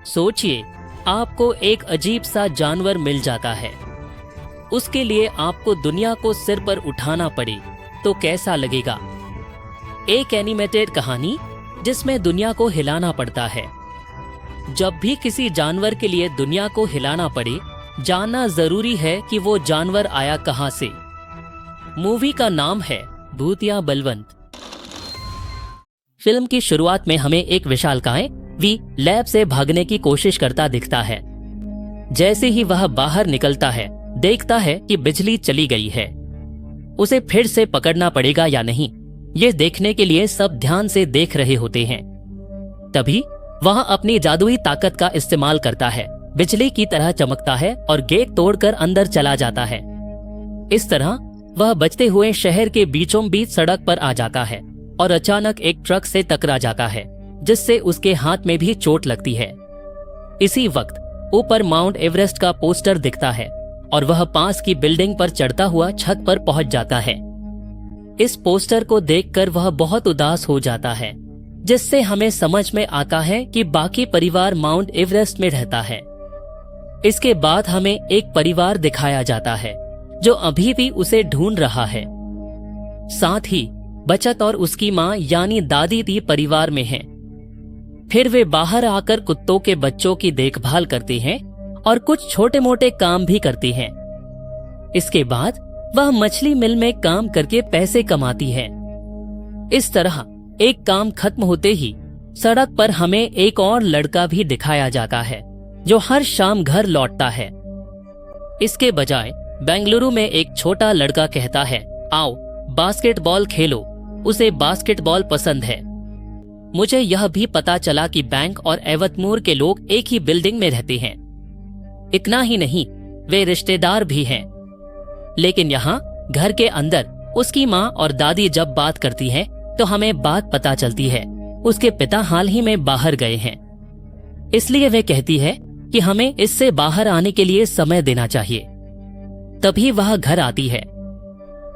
सोचिए, आपको एक अजीब सा जानवर मिल जाता है। उसके लिए आपको दुनिया को सिर पर उठाना पड़े तो कैसा लगेगा? एक एनिमेटेड कहानी जिसमें दुनिया को हिलाना पड़ता है। जब भी किसी जानवर के लिए दुनिया को हिलाना पड़े, जानना जरूरी है कि वो जानवर आया कहां से। मूवी का नाम है भूतिया बलवंत। फिल्म की शुरुआत में हमें एक विशालकाय वी लैब से भागने की कोशिश करता दिखता है। जैसे ही वह बाहर निकलता है, देखता है कि बिजली चली गई है। उसे फिर से पकड़ना पड़ेगा या नहीं, ये देखने के लिए सब ध्यान से देख रहे होते हैं। तभी वह अपनी जादुई ताकत का इस्तेमाल करता है, बिजली की तरह चमकता है और गेट तोड़कर अंदर चला जाता है। इस तरह वह बचते हुए शहर के बीचों बीच सड़क पर आ जाता है और अचानक एक ट्रक से टकरा जाता है, जिससे उसके हाथ में भी चोट लगती है। इसी वक्त ऊपर माउंट एवरेस्ट का पोस्टर दिखता है और वह पास की बिल्डिंग पर चढ़ता हुआ छत पर पहुंच जाता है। इस पोस्टर को देखकर वह बहुत उदास हो जाता है, जिससे हमें समझ में आता है कि बाकी परिवार माउंट एवरेस्ट में रहता है। इसके बाद हमें एक परिवार दिखाया जाता है जो अभी भी उसे ढूंढ रहा है। साथ ही बचत और उसकी माँ यानी दादी भी परिवार में हैं। फिर वे बाहर आकर कुत्तों के बच्चों की देखभाल करते हैं और कुछ छोटे मोटे काम भी करते हैं। इसके बाद वह मछली मिल में काम करके पैसे कमाती है। इस तरह एक काम खत्म होते ही सड़क पर हमें एक और लड़का भी दिखाया जाता है जो हर शाम घर लौटता है। इसके बजाय बेंगलुरु में एक छोटा लड़का कहता है, आओ बास्केटबॉल खेलो, उसे बास्केटबॉल पसंद है। मुझे यह भी पता चला कि बैंक और एवतमूर के लोग एक ही बिल्डिंग में रहते हैं। इतना ही नहीं, वे रिश्तेदार भी हैं। लेकिन यहाँ घर के अंदर उसकी माँ और दादी जब बात करती हैं, तो हमें बात पता चलती है उसके पिता हाल ही में बाहर गए हैं। इसलिए वे कहती है कि हमें इससे बाहर आने के लिए समय देना चाहिए। तभी वह घर आती है।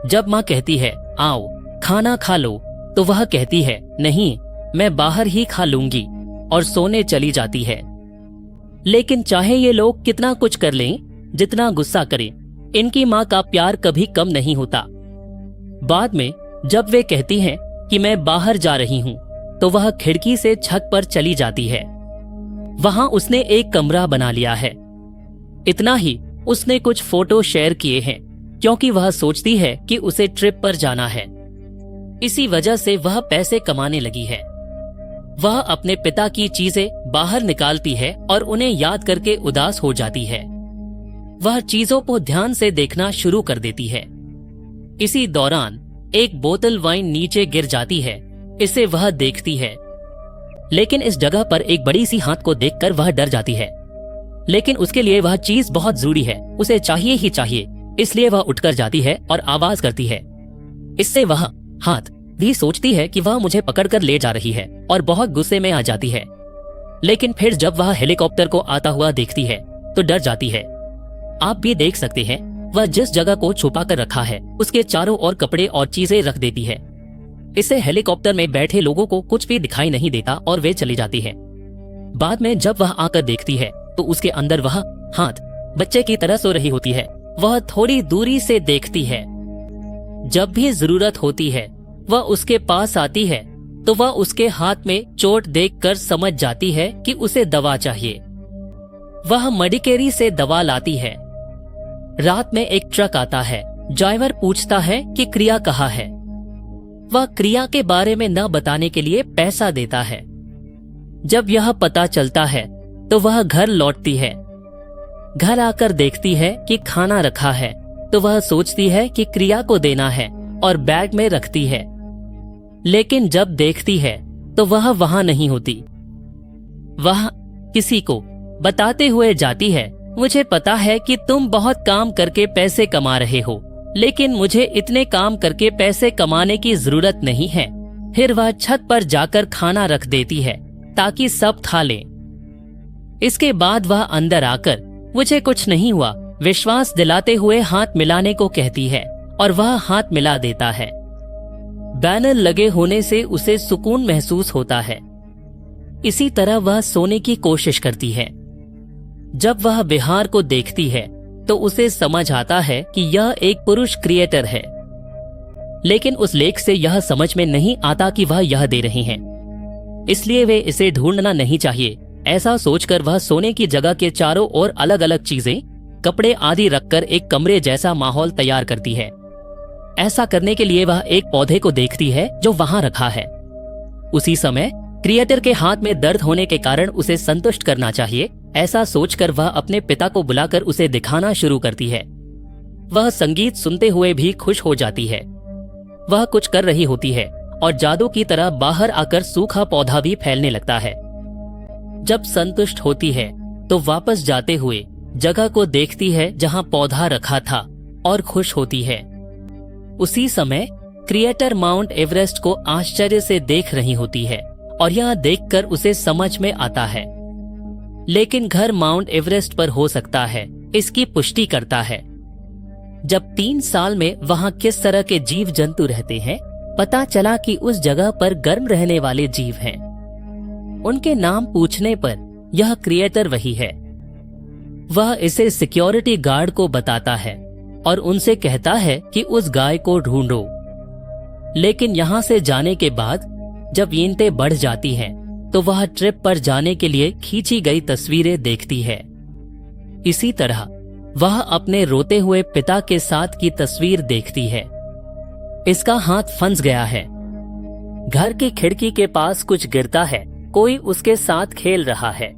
जब माँ कहती है आओ खाना खा लो, तो वह कहती है नहीं, मैं बाहर ही खा लूंगी, और सोने चली जाती है। लेकिन चाहे ये लोग कितना कुछ कर लें, जितना गुस्सा करें, इनकी माँ का प्यार कभी कम नहीं होता। बाद में जब वे कहती हैं कि मैं बाहर जा रही हूँ, तो वह खिड़की से छत पर चली जाती है। वहां उसने एक कमरा बना लिया है। इतना ही, उसने कुछ फोटो शेयर किए हैं क्योंकि वह सोचती है कि उसे ट्रिप पर जाना है। इसी वजह से वह पैसे कमाने लगी है। वह अपने पिता की चीजें बाहर निकालती है और उन्हें याद करके उदास हो जाती है। वह चीजों को ध्यान से देखना शुरू कर देती है। इसी दौरान एक बोतल वाइन नीचे गिर जाती है। इसे वह देखती है, लेकिन इस जगह पर एक बड़ी सी हाथ को देखकर वह डर जाती है। लेकिन उसके लिए वह चीज बहुत जरूरी है, उसे चाहिए ही चाहिए। इसलिए वह उठकर जाती है और आवाज करती है। इससे वह हाथ भी सोचती है कि वह मुझे पकड़कर ले जा रही है और बहुत गुस्से में आ जाती है। लेकिन फिर जब वह हेलीकॉप्टर को आता हुआ देखती है तो डर जाती है। आप भी देख सकते हैं, वह जिस जगह को छुपा कर रखा है उसके चारों ओर कपड़े और चीजें रख देती है। इससे हेलीकॉप्टर में बैठे लोगों को कुछ भी दिखाई नहीं देता और वे चली जाती है। बाद में जब वह आकर देखती है तो उसके अंदर वह हाथ बच्चे की तरह सो रही होती है। वह थोड़ी दूरी से देखती है। जब भी जरूरत होती है वह उसके पास आती है, तो वह उसके हाथ में चोट देखकर समझ जाती है कि उसे दवा चाहिए। वह मडिकेरी से दवा लाती है। रात में एक ट्रक आता है। ड्राइवर पूछता है कि क्रिया कहाँ है। वह क्रिया के बारे में न बताने के लिए पैसा देता है। जब यह पता चलता है तो वह घर लौटती है। घर आकर देखती है कि खाना रखा है, तो वह सोचती है कि क्रिया को देना है और बैग में रखती है। लेकिन जब देखती है तो वह वहां नहीं होती। वह किसी को बताते हुए जाती है, मुझे पता है कि तुम बहुत काम करके पैसे कमा रहे हो, लेकिन मुझे इतने काम करके पैसे कमाने की जरूरत नहीं है। फिर वह छत पर जाकर खाना रख देती है ताकि सब खा लें। इसके बाद वह अंदर आकर मुझे कुछ नहीं हुआ विश्वास दिलाते हुए हाथ मिलाने को कहती है और वह हाथ मिला देता है। बैनर लगे होने से उसे सुकून महसूस होता है। इसी तरह वह सोने की कोशिश करती है। जब वह विहार को देखती है तो उसे समझ आता है कि यह एक पुरुष क्रिएटर है, लेकिन उस लेख से यह समझ में नहीं आता कि वह यह दे रहे हैं, इसलिए वे इसे ढूंढना नहीं चाहिए। ऐसा सोचकर वह सोने की जगह के चारों ओर अलग अलग चीजें, कपड़े आदि रखकर एक कमरे जैसा माहौल तैयार करती है। ऐसा करने के लिए वह एक पौधे को देखती है जो वहां रखा है। उसी समय क्रिएटर के हाथ में दर्द होने के कारण उसे संतुष्ट करना चाहिए, ऐसा सोचकर वह अपने पिता को बुलाकर उसे दिखाना शुरू करती है। वह संगीत सुनते हुए भी खुश हो जाती है। वह कुछ कर रही होती है और जादू की तरह बाहर आकर सूखा पौधा भी फैलने लगता है। जब संतुष्ट होती है तो वापस जाते हुए जगह को देखती है जहां पौधा रखा था और खुश होती है। उसी समय क्रिएटर माउंट एवरेस्ट को आश्चर्य से देख रही होती है और यह देखकर उसे समझ में आता है, लेकिन घर माउंट एवरेस्ट पर हो सकता है, इसकी पुष्टि करता है। जब 3 साल में वहां किस तरह के जीव जंतु रहते हैं, पता चला कि उस जगह पर गर्म रहने वाले जीव हैं। उनके नाम पूछने पर यह क्रिएटर वही है। वह इसे सिक्योरिटी गार्ड को बताता है और उनसे कहता है कि उस गाय को ढूंढो। लेकिन यहां से जाने के बाद जब कीमतें बढ़ जाती हैं, तो वह ट्रिप पर जाने के लिए खींची गई तस्वीरें देखती है। इसी तरह वह अपने रोते हुए पिता के साथ की तस्वीर देखती है। इसका हाथ फंस गया है। घर की खिड़की के पास कुछ गिरता है, कोई उसके साथ खेल रहा है।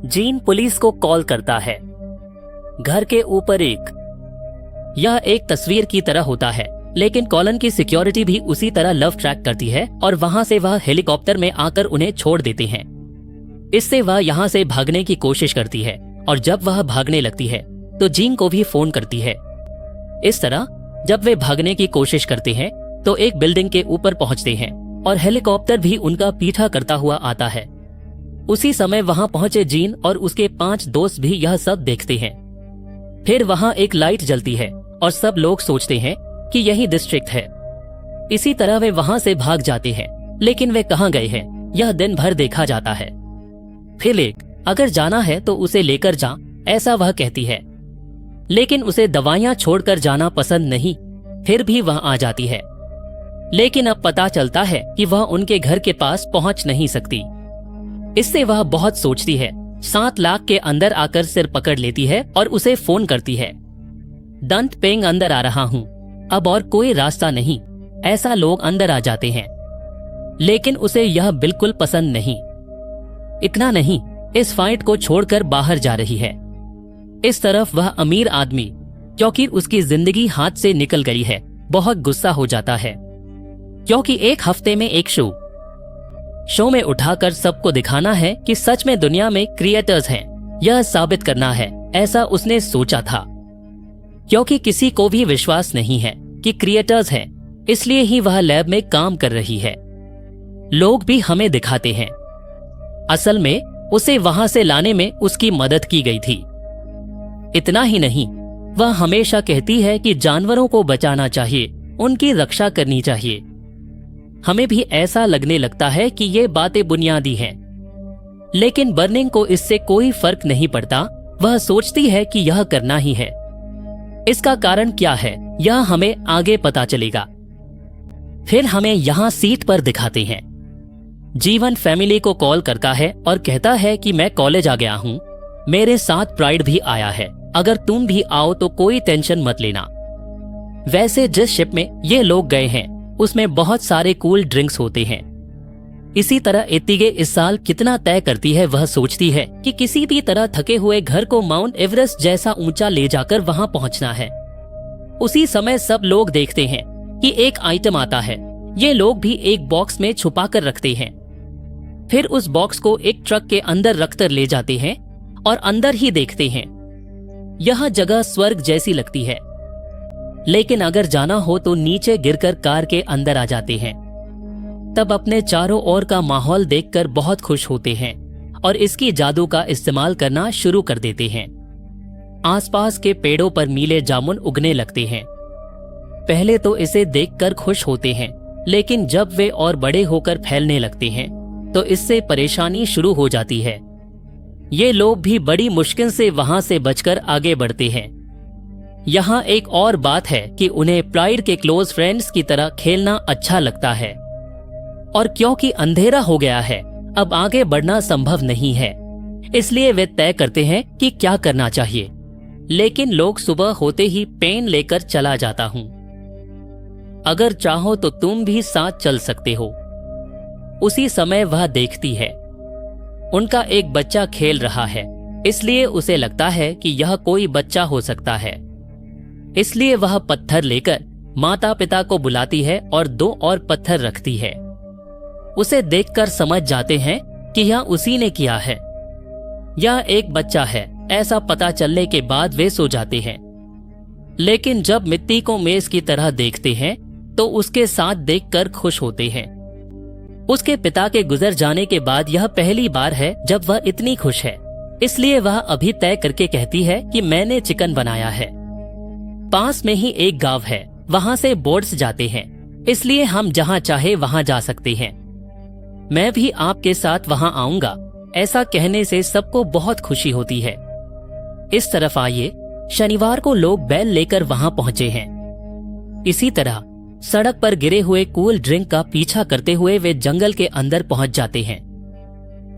जीन पुलिस को कॉल करता है। घर के ऊपर यह एक तस्वीर की तरह होता है, लेकिन कॉलन की सिक्योरिटी भी उसी तरह लव ट्रैक करती है और वहां से वह हेलीकॉप्टर में आकर उन्हें छोड़ देते हैं। इससे वह यहां से भागने की कोशिश करती है और जब वह भागने लगती है तो जीन को भी फोन करती है। इस तरह जब वे भागने की कोशिश करते हैं तो एक बिल्डिंग के ऊपर पहुंचते हैं और हेलीकॉप्टर भी उनका पीछा करता हुआ आता है। उसी समय वहां पहुंचे जीन और उसके 5 दोस्त भी यह सब देखते हैं। फिर वहां एक लाइट जलती है और सब लोग सोचते हैं कि यही डिस्ट्रिक्ट है। इसी तरह वे वहां से भाग जाते हैं, लेकिन वे कहां गए हैं यह दिन भर देखा जाता है। फिर अगर जाना है तो उसे लेकर जा, ऐसा वह कहती है, लेकिन उसे दवाइयां छोड़कर जाना पसंद नहीं। फिर भी वह आ जाती है, लेकिन अब पता चलता है कि वह उनके घर के पास पहुंच नहीं सकती। इससे वह बहुत सोचती है। 7 लाख के अंदर आकर सिर पकड़ लेती है और उसे फोन करती है। दंत पेंग अंदर आ रहा हूं, अब और कोई रास्ता नहीं। ऐसा लोग अंदर आ जाते हैं, लेकिन उसे यह बिल्कुल पसंद नहीं। इतना नहीं, इस फाइट को छोड़कर बाहर जा रही है। इस तरफ वह अमीर आदमी, क्योंकि उसकी जिंदगी हाथ से निकल गई है, बहुत गुस्सा हो जाता है, क्योंकि 1 हफ्ते में एक शो में उठाकर सबको दिखाना है कि सच में दुनिया में क्रिएटर्स हैं, यह साबित करना है। ऐसा उसने सोचा था, क्योंकि किसी को भी विश्वास नहीं है कि क्रिएटर्स हैं, इसलिए ही वह लैब में काम कर रही है। लोग भी हमें दिखाते हैं। असल में उसे वहां से लाने में उसकी मदद की गई थी। इतना ही नहीं, वह हमेशा कहती है कि जानवरों को बचाना चाहिए, उनकी रक्षा करनी चाहिए। हमें भी ऐसा लगने लगता है कि ये बातें बुनियादी हैं, लेकिन बर्निंग को इससे कोई फर्क नहीं पड़ता। वह सोचती है कि यह करना ही है। इसका कारण क्या है यह हमें आगे पता चलेगा। फिर हमें यहाँ सीट पर दिखाते हैं। जीवन फैमिली को कॉल करता है और कहता है कि मैं कॉलेज आ गया हूँ, मेरे साथ प्राइड भी आया है, अगर तुम भी आओ तो कोई टेंशन मत लेना। वैसे जिस शिप में ये लोग गए हैं उसमें बहुत सारे कूल ड्रिंक्स होते हैं। इसी तरह एतिगे इस साल कितना तय करती है। वह सोचती है कि किसी भी तरह थके हुए घर को माउंट एवरेस्ट जैसा ऊंचा ले जाकर वहां पहुंचना है। उसी समय सब लोग देखते हैं कि एक आइटम आता है। ये लोग भी एक बॉक्स में छुपा कर रखते हैं। फिर उस बॉक्स को एक ट्रक के अंदर रखकर ले जाते हैं और अंदर ही देखते हैं। यह जगह स्वर्ग जैसी लगती है, लेकिन अगर जाना हो तो नीचे गिरकर कार के अंदर आ जाते हैं। तब अपने चारों ओर का माहौल देखकर बहुत खुश होते हैं और इसकी जादू का इस्तेमाल करना शुरू कर देते हैं। आसपास के पेड़ों पर नीले जामुन उगने लगते हैं। पहले तो इसे देखकर खुश होते हैं, लेकिन जब वे और बड़े होकर फैलने लगते हैं तो इससे परेशानी शुरू हो जाती है। ये लोग भी बड़ी मुश्किल से वहां से बचकर आगे बढ़ते हैं। यहाँ एक और बात है कि उन्हें प्राइड के क्लोज फ्रेंड्स की तरह खेलना अच्छा लगता है, और क्योंकि अंधेरा हो गया है अब आगे बढ़ना संभव नहीं है, इसलिए वे तय करते हैं कि क्या करना चाहिए। लेकिन लोग सुबह होते ही पेन लेकर चला जाता हूं। अगर चाहो तो तुम भी साथ चल सकते हो। उसी समय वह देखती है उनका एक बच्चा खेल रहा है, इसलिए उसे लगता है कि यह कोई बच्चा हो सकता है। इसलिए वह पत्थर लेकर माता पिता को बुलाती है और 2 और पत्थर रखती है। उसे देखकर समझ जाते हैं कि यह उसी ने किया है। यह एक बच्चा है ऐसा पता चलने के बाद वे सो जाते हैं। लेकिन जब मिट्टी को मेज की तरह देखते हैं तो उसके साथ देखकर खुश होते हैं। उसके पिता के गुजर जाने के बाद यह पहली बार है जब वह इतनी खुश है, इसलिए वह अभी तय करके कहती है कि मैंने चिकन बनाया है। पास में ही एक गांव है, वहां से बोट्स जाते हैं, इसलिए हम जहां चाहे वहां जा सकते हैं। मैं भी आपके साथ वहां आऊंगा। ऐसा कहने से सबको बहुत खुशी होती है। इस तरफ आइए, शनिवार को लोग बैल लेकर वहां पहुंचे हैं। इसी तरह सड़क पर गिरे हुए कूल ड्रिंक का पीछा करते हुए वे जंगल के अंदर पहुंच जाते हैं।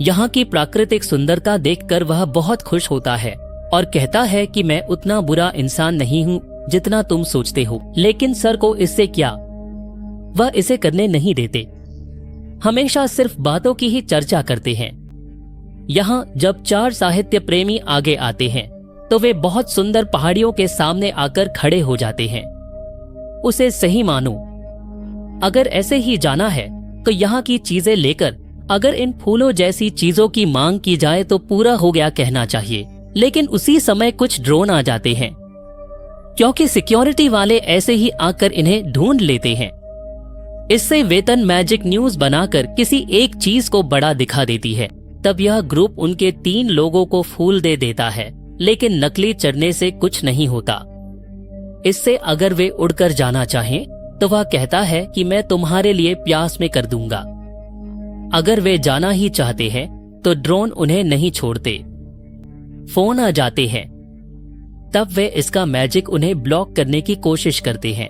यहाँ की प्राकृतिक सुंदरता देखकर वह बहुत खुश होता है और कहता है कि मैं उतना बुरा इंसान नहीं हूँ जितना तुम सोचते हो। लेकिन सर को इससे क्या, वह इसे करने नहीं देते। हमेशा सिर्फ बातों की ही चर्चा करते हैं। यहाँ जब 4 साहित्य प्रेमी आगे आते हैं तो वे बहुत सुंदर पहाड़ियों के सामने आकर खड़े हो जाते हैं। उसे सही मानो, अगर ऐसे ही जाना है तो यहाँ की चीजें लेकर अगर इन फूलों जैसी चीजों की मांग की जाए तो पूरा हो गया कहना चाहिए। लेकिन उसी समय कुछ ड्रोन आ जाते हैं, क्योंकि सिक्योरिटी वाले ऐसे ही आकर इन्हें ढूंढ लेते हैं। इससे वेतन मैजिक न्यूज बनाकर किसी एक चीज को बड़ा दिखा देती है। तब यह ग्रुप उनके 3 लोगों को फूल दे देता है, लेकिन नकली चढ़ने से कुछ नहीं होता। इससे अगर वे उड़कर जाना चाहें तो वह कहता है कि मैं तुम्हारे लिए प्यास में कर दूंगा। अगर वे जाना ही चाहते हैं तो ड्रोन उन्हें नहीं छोड़ते। फोन आ जाते हैं, तब वे इसका मैजिक उन्हें ब्लॉक करने की कोशिश करते हैं।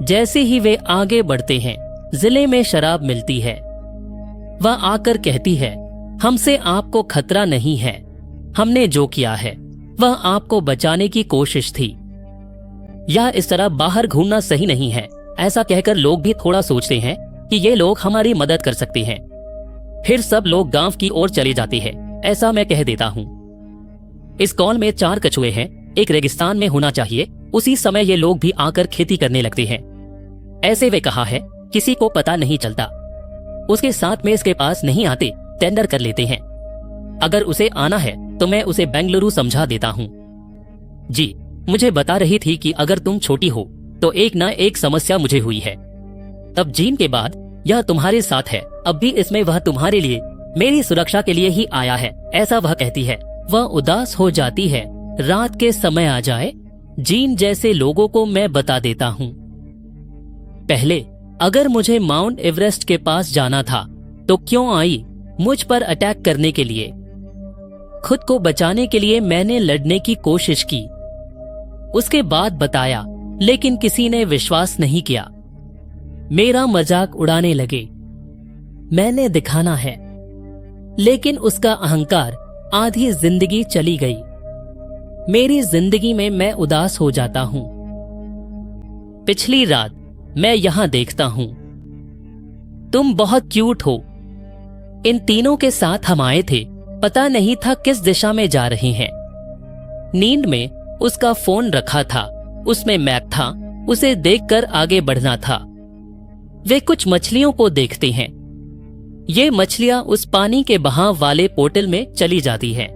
जैसे ही वे आगे बढ़ते हैं, जिले में शराब मिलती है। वह आकर कहती है, हमसे आपको खतरा नहीं है, हमने जो किया है वह आपको बचाने की कोशिश थी। यह इस तरह बाहर घूमना सही नहीं है। ऐसा कहकर लोग भी थोड़ा सोचते हैं कि ये लोग हमारी मदद कर सकते हैं। फिर सब लोग गांव की ओर चले जाते हैं, ऐसा मैं कह देता हूँ। इस कॉल में 4 कछुए हैं, एक रेगिस्तान में होना चाहिए। उसी समय ये लोग भी आकर खेती करने लगते हैं। ऐसे वे कहा है, किसी को पता नहीं चलता। उसके साथ में इसके पास नहीं आते, टेंडर कर लेते हैं। अगर उसे आना है तो मैं उसे बेंगलुरु समझा देता हूँ। जी, मुझे बता रही थी कि अगर तुम छोटी हो तो एक ना एक समस्या मुझे हुई है। तब जीन के बाद यह तुम्हारे साथ है। अब भी इसमें वह तुम्हारे लिए, मेरी सुरक्षा के लिए ही आया है, ऐसा वह कहती है। वह उदास हो जाती है। रात के समय आ जाए, जीन जैसे लोगों को मैं बता देता हूँ। पहले अगर मुझे माउंट एवरेस्ट के पास जाना था तो क्यों आई मुझ पर अटैक करने के लिए? खुद को बचाने के लिए मैंने लड़ने की कोशिश की। उसके बाद बताया, लेकिन किसी ने विश्वास नहीं किया। मेरा मजाक उड़ाने लगे। मैंने दिखाना है, लेकिन उसका अहंकार आधी जिंदगी चली गई। मेरी जिंदगी में मैं उदास हो जाता हूं। पिछली रात मैं यहां देखता हूं। तुम बहुत क्यूट हो। इन तीनों के साथ हम आए थे, पता नहीं था किस दिशा में जा रहे हैं। नींद में उसका फोन रखा था, उसमें मैप था, उसे देखकर आगे बढ़ना था। वे कुछ मछलियों को देखते हैं। ये मछलियां उस पानी के बहाव वाले पोर्टल में चली जाती हैं।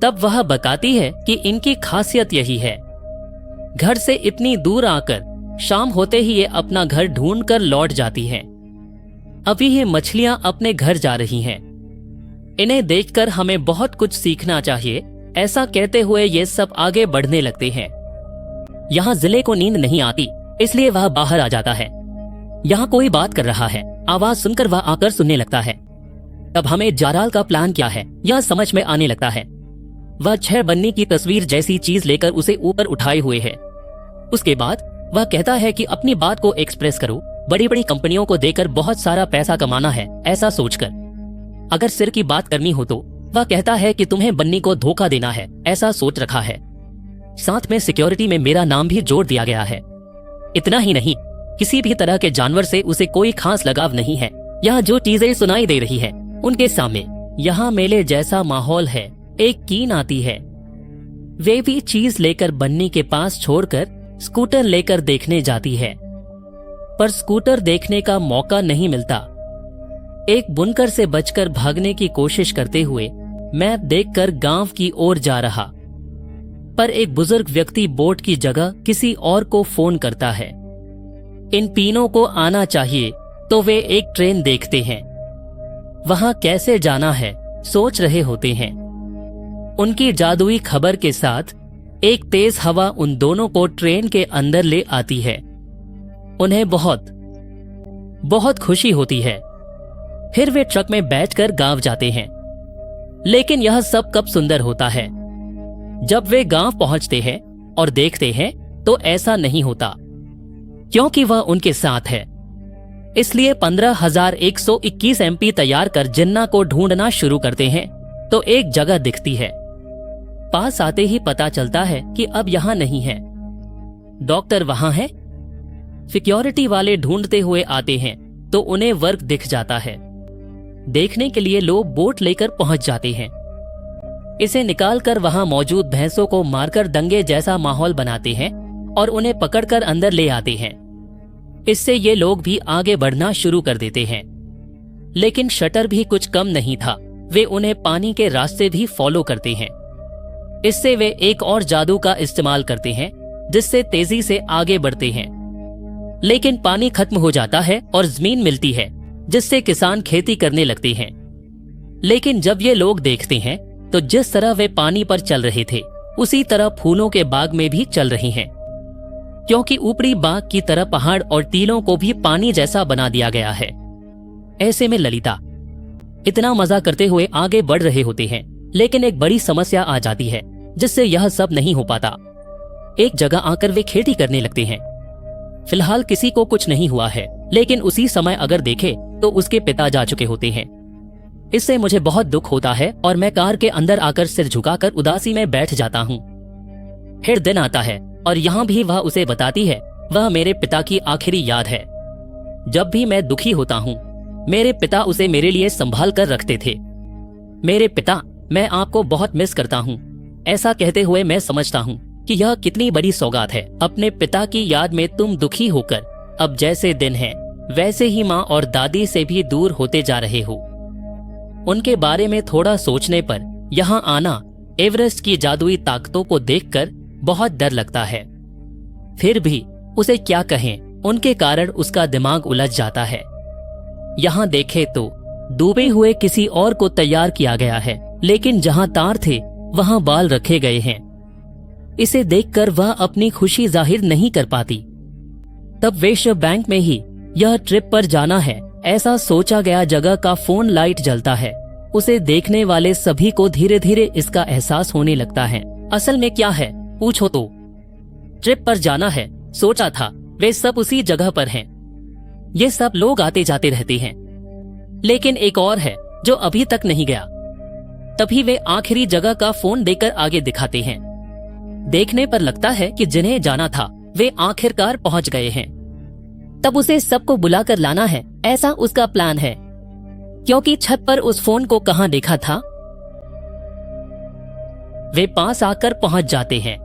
तब वह बताती है कि इनकी खासियत यही है, घर से इतनी दूर आकर शाम होते ही ये अपना घर ढूंढकर लौट जाती हैं। अभी ये मछलियां अपने घर जा रही हैं। इन्हें देखकर हमें बहुत कुछ सीखना चाहिए। ऐसा कहते हुए ये सब आगे बढ़ने लगते हैं। यहाँ जिले को नींद नहीं आती, इसलिए वह बाहर आ जाता है। यहाँ कोई बात कर रहा है। आवाज सुनकर वह आकर सुनने लगता है। तब हमें जाराल का प्लान क्या है यह समझ में आने लगता है। वह 6 बन्नी की तस्वीर जैसी चीज लेकर उसे ऊपर उठाए हुए है। उसके बाद वह कहता है कि अपनी बात को एक्सप्रेस करो, बड़ी बड़ी कंपनियों को देकर बहुत सारा पैसा कमाना है ऐसा सोचकर। अगर सिर की बात करनी हो तो वह कहता है कि तुम्हें बन्नी को धोखा देना है ऐसा सोच रखा है। साथ में सिक्योरिटी में मेरा नाम भी जोड़ दिया गया है। इतना ही नहीं, किसी भी तरह के जानवर से उसे कोई खास लगाव नहीं है। यहाँ जो चीजें सुनाई दे रही है उनके सामने यहाँ मेले जैसा माहौल है। एक कीन आती है। वे भी चीज लेकर बन्नी के पास छोड़कर स्कूटर लेकर देखने जाती है, पर स्कूटर देखने का मौका नहीं मिलता। एक बुनकर से बचकर भागने की कोशिश करते हुए मैप देखकर गांव की ओर जा रहा, पर एक बुजुर्ग व्यक्ति बोट की जगह किसी और को फोन करता है। इन तीनों को आना चाहिए तो वे एक ट्रेन देखते हैं। वहां कैसे जाना है सोच रहे होते हैं। उनकी जादुई खबर के साथ एक तेज हवा उन दोनों को ट्रेन के अंदर ले आती है। उन्हें बहुत बहुत खुशी होती है। फिर वे ट्रक में बैठकर गांव जाते हैं। लेकिन यह सब कब सुंदर होता है। जब वे गांव पहुंचते हैं और देखते हैं तो ऐसा नहीं होता, क्योंकि वह उनके साथ है। इसलिए 15,121 MP तैयार कर जिन्ना को ढूंढना शुरू करते हैं तो एक जगह दिखती है। पास आते ही पता चलता है कि अब यहां नहीं है। डॉक्टर वहां है। सिक्योरिटी वाले ढूंढते हुए आते हैं तो उन्हें वर्क दिख जाता है। देखने के लिए लोग बोट लेकर पहुंच जाते हैं। इसे निकालकर वहां मौजूद भैंसों को मारकर दंगे जैसा माहौल बनाते हैं और उन्हें पकड़कर अंदर ले आते हैं। इससे ये लोग भी आगे बढ़ना शुरू कर देते हैं। लेकिन शटर भी कुछ कम नहीं था। वे उन्हें पानी के रास्ते भी फॉलो करते हैं। इससे वे एक और जादू का इस्तेमाल करते हैं जिससे तेजी से आगे बढ़ते हैं। लेकिन पानी खत्म हो जाता है और जमीन मिलती है जिससे किसान खेती करने लगते हैं। लेकिन जब ये लोग देखते हैं तो जिस तरह वे पानी पर चल रहे थे उसी तरह फूलों के बाग में भी चल रही हैं, क्योंकि ऊपरी बाग की तरह पहाड़ और टीलों को भी पानी जैसा बना दिया गया है। ऐसे में ललिता इतना मजा करते हुए आगे बढ़ रहे होते हैं, लेकिन एक बड़ी समस्या आ जाती है जिससे यह सब नहीं हो पाता। एक जगह आकर वे खेती करने लगते हैं। फिलहाल किसी को कुछ नहीं हुआ है, लेकिन उसी समय अगर देखे तो उसके पिता जा चुके होते हैं। इससे मुझे बहुत दुख होता है और मैं कार के अंदर आकर सिर झुकाकर उदासी में बैठ जाता हूँ। फिर दिन आता है और यहाँ भी वह उसे बताती है वह मेरे पिता की आखिरी याद है। जब भी मैं दुखी होता हूँ मेरे पिता उसे मेरे लिए संभाल कर रखते थे। मेरे पिता, मैं आपको बहुत मिस करता हूँ। ऐसा कहते हुए मैं समझता हूँ कि यह कितनी बड़ी सौगात है। अपने पिता की याद में तुम दुखी होकर अब जैसे दिन है वैसे ही माँ और दादी से भी दूर होते जा रहे हो। उनके बारे में थोड़ा सोचने पर यहाँ आना, एवरेस्ट की जादुई ताकतों को देखकर बहुत डर लगता है। फिर भी उसे क्या कहें, उनके कारण उसका दिमाग उलझ जाता है। यहाँ देखे तो डूबे हुए किसी और को तैयार किया गया है, लेकिन जहाँ तार थे वहाँ बाल रखे गए हैं। इसे देखकर वह अपनी खुशी जाहिर नहीं कर पाती। तब विश्व बैंक में ही यह ट्रिप पर जाना है ऐसा सोचा गया जगह का फोन लाइट जलता है। उसे देखने वाले सभी को धीरे धीरे इसका एहसास होने लगता है। असल में क्या है पूछो तो ट्रिप पर जाना है, सोचा था वे सब उसी जगह पर हैं। ये सब लोग आते जाते रहते हैं, लेकिन एक और है जो अभी तक नहीं गया। तभी वे आखिरी जगह का फोन देकर आगे दिखाते हैं। देखने पर लगता है कि जिन्हें जाना था वे आखिरकार पहुंच गए हैं। तब उसे सबको बुलाकर लाना है ऐसा उसका प्लान है, क्योंकि छत पर उस फोन को कहां देखा था। वे पास आकर पहुंच जाते हैं।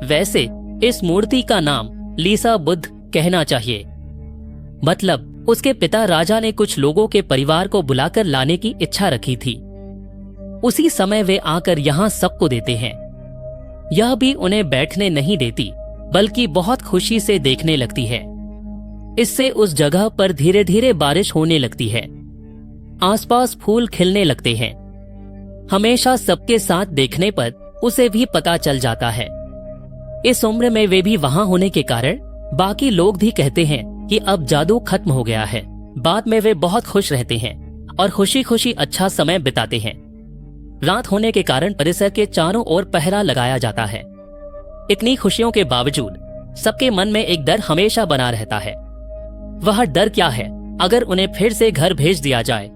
वैसे इस मूर्ति का नाम लीसा बुद्ध कहना चाहिए। मतलब उसके पिता राजा ने कुछ लोगों के परिवार को बुलाकर लाने की इच्छा रखी थी। उसी समय वे आकर यहाँ सबको देते हैं। यह भी उन्हें बैठने नहीं देती, बल्कि बहुत खुशी से देखने लगती है। इससे उस जगह पर धीरे धीरे बारिश होने लगती है। आसपास फूल खिलने लगते हैं। हमेशा सबके साथ देखने पर उसे भी पता चल जाता है। इस उम्र में वे भी वहां होने के कारण बाकी लोग भी कहते हैं कि अब जादू खत्म हो गया है। बाद में वे बहुत खुश रहते हैं और खुशी खुशी अच्छा समय बिताते हैं। रात होने के कारण परिसर के चारों ओर पहरा लगाया जाता है। इतनी खुशियों के बावजूद सबके मन में एक डर हमेशा बना रहता है। वह डर क्या है? अगर उन्हें फिर से घर भेज दिया जाए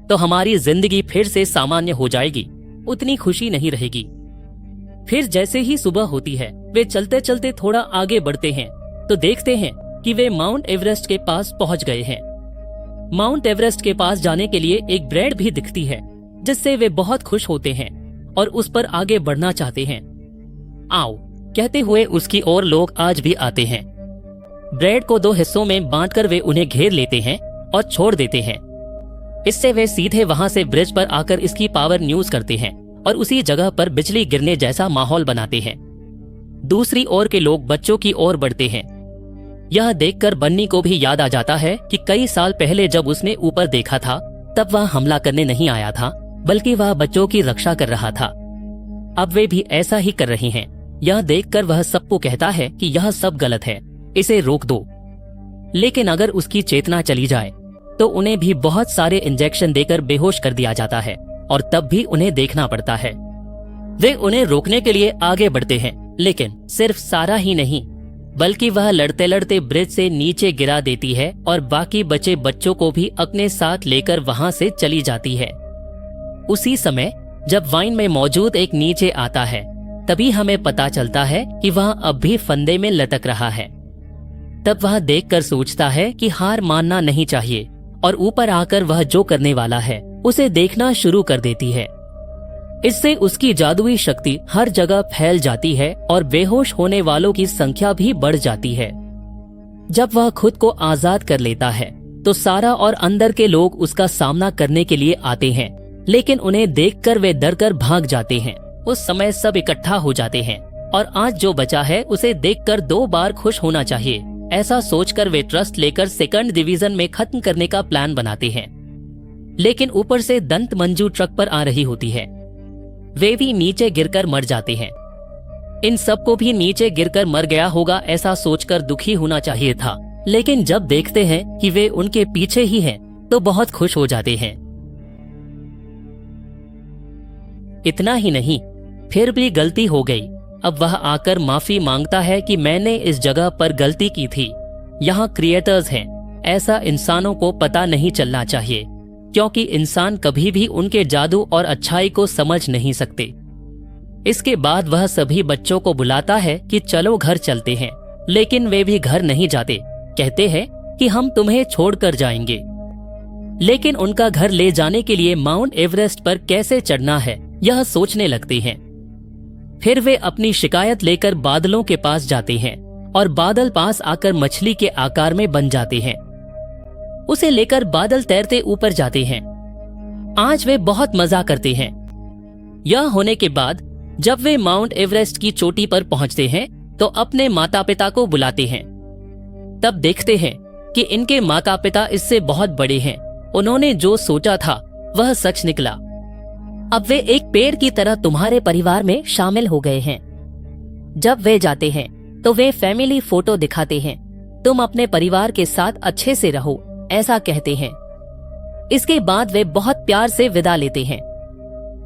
तो हमारी जिंदगी फिर से सामान्य हो जाएगी, उतनी खुशी नहीं रहेगी। फिर जैसे ही सुबह होती है वे चलते चलते थोड़ा आगे बढ़ते हैं तो देखते हैं कि वे माउंट एवरेस्ट के पास पहुंच गए हैं। माउंट एवरेस्ट के पास जाने के लिए एक ब्रेड भी दिखती है जिससे वे बहुत खुश होते हैं और उस पर आगे बढ़ना चाहते हैं। आओ कहते हुए उसकी ओर लोग आज भी आते हैं। ब्रेड को 2 हिस्सों में बांटकर वे उन्हें घेर लेते हैं और छोड़ देते हैं। इससे वे सीधे वहां से ब्रिज पर आकर इसकी पावर न्यूज करते हैं और उसी जगह पर बिजली गिरने जैसा माहौल बनाते हैं। दूसरी ओर के लोग बच्चों की ओर बढ़ते हैं। यह देखकर बन्नी को भी याद आ जाता है कि कई साल पहले जब उसने ऊपर देखा था तब वह हमला करने नहीं आया था, बल्कि वह बच्चों की रक्षा कर रहा था। अब वे भी ऐसा ही कर रहे हैं। यह देखकर वह सबको कहता है कि यह सब गलत है, इसे रोक दो। लेकिन अगर उसकी चेतना चली जाए तो उन्हें भी बहुत सारे इंजेक्शन देकर बेहोश कर दिया जाता है और तब भी उन्हें देखना पड़ता है। वे उन्हें रोकने के लिए आगे बढ़ते हैं, लेकिन सिर्फ सारा ही नहीं बल्कि वह लड़ते लड़ते ब्रिज से नीचे गिरा देती है और बाकी बचे बच्चों को भी अपने साथ लेकर वहां से चली जाती है। उसी समय जब वाइन में मौजूद एक नीचे आता है तभी हमें पता चलता है कि वह अब भी फंदे में लटक रहा है। तब वह देखकर सोचता है कि हार मानना नहीं चाहिए और ऊपर आकर वह जो करने वाला है उसे देखना शुरू कर देती है। इससे उसकी जादुई शक्ति हर जगह फैल जाती है और बेहोश होने वालों की संख्या भी बढ़ जाती है। जब वह खुद को आजाद कर लेता है तो सारा और अंदर के लोग उसका सामना करने के लिए आते हैं, लेकिन उन्हें देखकर वे डरकर भाग जाते हैं। उस समय सब इकट्ठा हो जाते हैं और आज जो बचा है उसे देखकर 2 बार खुश होना चाहिए, ऐसा सोचकर वे ट्रस्ट लेकर 2nd डिवीजन में खत्म करने का प्लान बनाते हैं। लेकिन ऊपर से दंत मंजू ट्रक पर आ रही होती है। वे भी नीचे गिरकर मर जाते हैं। इन सबको भी नीचे गिरकर मर गया होगा ऐसा सोचकर दुखी होना चाहिए था, लेकिन जब देखते हैं कि वे उनके पीछे ही हैं तो बहुत खुश हो जाते हैं। इतना ही नहीं, फिर भी गलती हो गई। अब वह आकर माफी मांगता है कि मैंने इस जगह पर गलती की थी। यहाँ क्रिएटर्स हैं, ऐसा इंसानों को पता नहीं चलना चाहिए, क्योंकि इंसान कभी भी उनके जादू और अच्छाई को समझ नहीं सकते। इसके बाद वह सभी बच्चों को बुलाता है कि चलो घर चलते हैं, लेकिन वे भी घर नहीं जाते। कहते हैं कि हम तुम्हें छोड़कर जाएंगे। लेकिन उनका घर ले जाने के लिए माउंट एवरेस्ट पर कैसे चढ़ना है यह सोचने लगते हैं। फिर वे अपनी शिकायत लेकर बादलों के पास जाते हैं और बादल पास आकर मछली के आकार में बन जाते हैं। उसे लेकर बादल तैरते ऊपर जाते हैं। आज वे बहुत मजा करते हैं। यह होने के बाद जब वे माउंट एवरेस्ट की चोटी पर पहुंचते हैं तो अपने माता पिता को बुलाते हैं। तब देखते हैं कि इनके माता पिता इससे बहुत बड़े हैं। उन्होंने जो सोचा था वह सच निकला। अब वे एक पेड़ की तरह तुम्हारे परिवार में शामिल हो गए हैं। जब वे जाते हैं तो वे फैमिली फोटो दिखाते हैं। तुम अपने परिवार के साथ अच्छे से रहो, ऐसा कहते हैं। इसके बाद वे बहुत प्यार से विदा लेते हैं।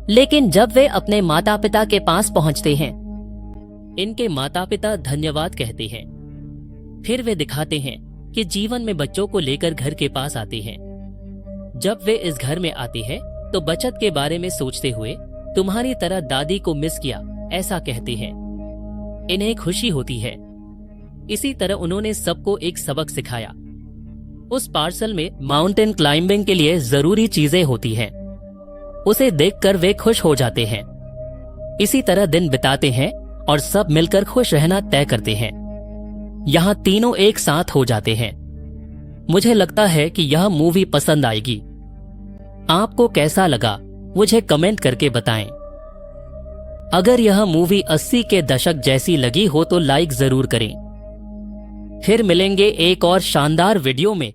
लेकिन जब वे अपने माता पिता के पास पहुंचते हैं, इनके माता पिता धन्यवाद कहते हैं। फिर वे दिखाते हैं कि जीवन में बच्चों को लेकर घर के पास आते हैं। जब वे इस घर में आते हैं तो बचत के बारे में सोचते हुए तुम्हारी तरह दादी को मिस किया, ऐसा कहते हैं। इन्हें खुशी होती है। इसी तरह उन्होंने सबको एक सबक सिखाया। उस पार्सल में माउंटेन क्लाइंबिंग के लिए जरूरी चीजें होती हैं। उसे देखकर वे खुश हो जाते हैं। इसी तरह दिन बिताते हैं और सब मिलकर खुश रहना तय करते हैं। यहाँ तीनों एक साथ हो जाते हैं। मुझे लगता है कि यह मूवी पसंद आएगी। आपको कैसा लगा मुझे कमेंट करके बताएं। अगर यह मूवी 80 के दशक जैसी लगी हो तो लाइक जरूर करें। फिर मिलेंगे एक और शानदार वीडियो में।